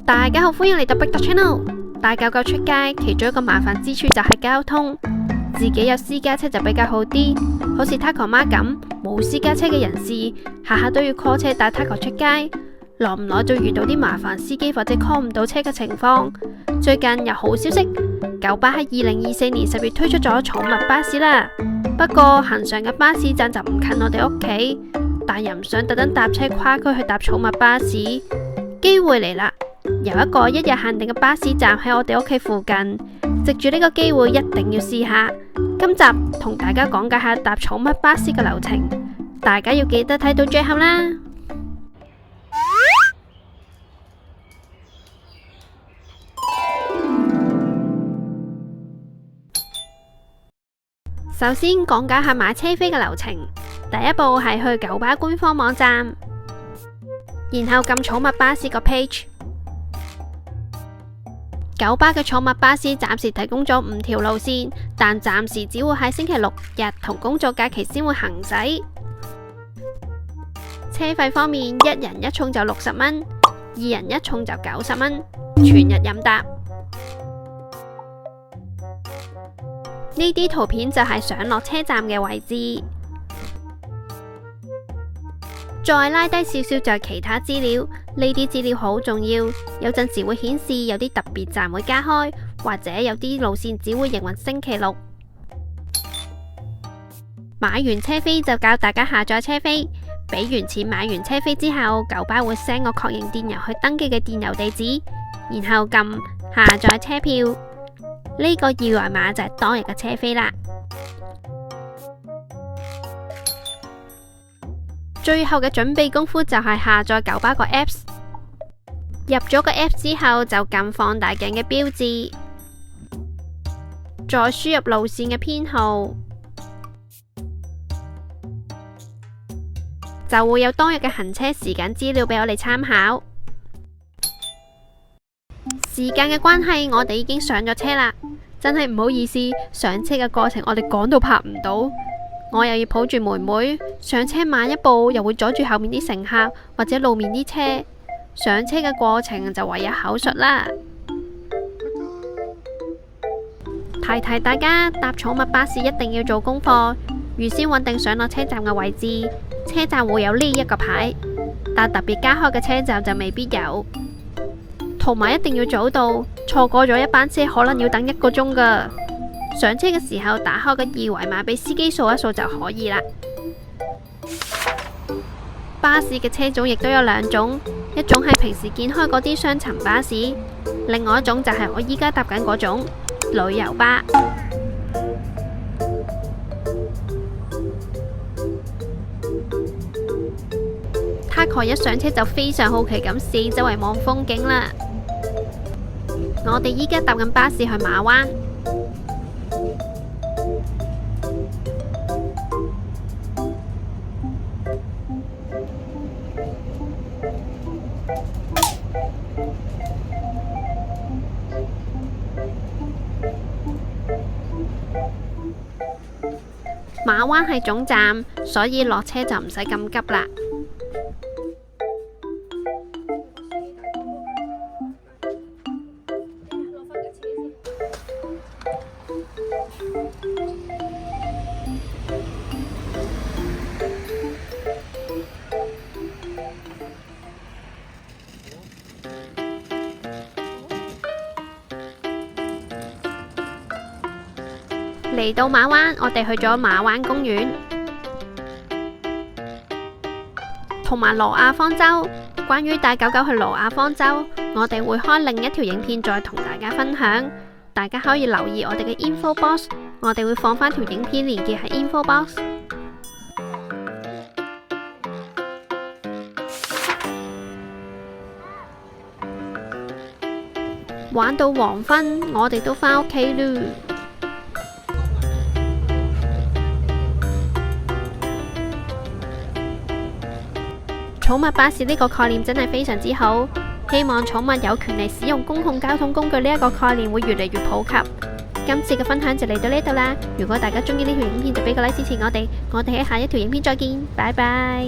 大家好，歡迎嚟到 Big Dog Channel。帶狗狗出街，其中一個麻煩之處就係交通。自己有私家車就比較好啲，好似 Taco 媽咁，冇私家車嘅人士，下下都要 call 車帶 Taco 出街，耐唔耐就遇到啲麻煩司機或者 call 唔到車嘅情況。最近有好消息，九巴喺2024年10月推出咗寵物巴士啦。不過行上嘅巴士站就唔近我哋屋企，但又唔想特登搭車跨區去搭寵物巴士。機會嚟啦！有一個一日限定嘅巴士站喺我哋屋企附近，藉住呢個機會一定要試下。今集同大家講解下搭寵物巴士嘅流程，大家要記得睇到最後啦。首先講解下買車飛嘅流程，第一步係去九巴官方網站，然後撳寵物巴士個 page。九巴嘅寵物巴士暫時提供咗5條路線，但暫時只會喺星期六日同公眾假期先會行駛。車費方面，一人一重就60蚊，2人一重就90蚊，全日任搭。呢啲圖片就係上落車站嘅位置。再拉低少少就係其他資料，呢啲資料好重要，有陣時會顯示有啲特別站會加開，或者有啲路線只會營運星期六。買完車飛就教大家下載車飛，俾完錢買完車飛之後，九巴會 send 個確認電郵去登記嘅電郵地址，然後撳下載車票，呢個二維碼就係當日嘅車飛啦。最後嘅準備功夫就係下載九巴個 apps， 入咗個 apps 之後就撳放大鏡嘅標誌，再輸入路線嘅編號，就會有當日嘅行車時間資料俾我哋參考。時間嘅關係，我哋已經上咗車啦，真係唔好意思，上車嘅過程我哋趕到拍唔到。我又要抱住妹妹上車，慢一步又會阻住後面啲乘客或者路面啲車。上車嘅過程就唯有口述啦。提提大家，搭寵物巴士一定要做功課，預先揾定上落車站嘅位置。車站會有呢一個牌，但特別加開嘅車站就未必有。同埋一定要早到，錯過咗一班車可能要等1個鐘噶。上車嘅時候打開個二維碼俾司機掃一掃就可以啦。巴士嘅車種亦都有2種，一種係平時見開嗰啲雙層巴士，另外一種就係我依家搭緊嗰種旅遊巴。Taco一上車就非常好奇咁四周圍望風景啦。我哋依家搭緊巴士去馬灣。馬灣係總站，所以落車就唔使咁急啦。嚟到馬灣，我哋去咗馬灣公園同埋羅亞方舟。關於帶狗狗去羅亞方舟，我哋會開另一條影片再同大家分享，大家可以留意我哋嘅 info box， 我哋會放返條影片連結喺 info box。玩到黃昏，我哋都返屋企嚕。寵物巴士呢個概念真係非常之好，希望寵物有權利使用公共交通工具呢一個概念會越嚟越普及。今次嘅分享就嚟到呢度啦，如果大家中意呢條影片就俾個 like 支持我哋喺下一條影片再見，拜拜。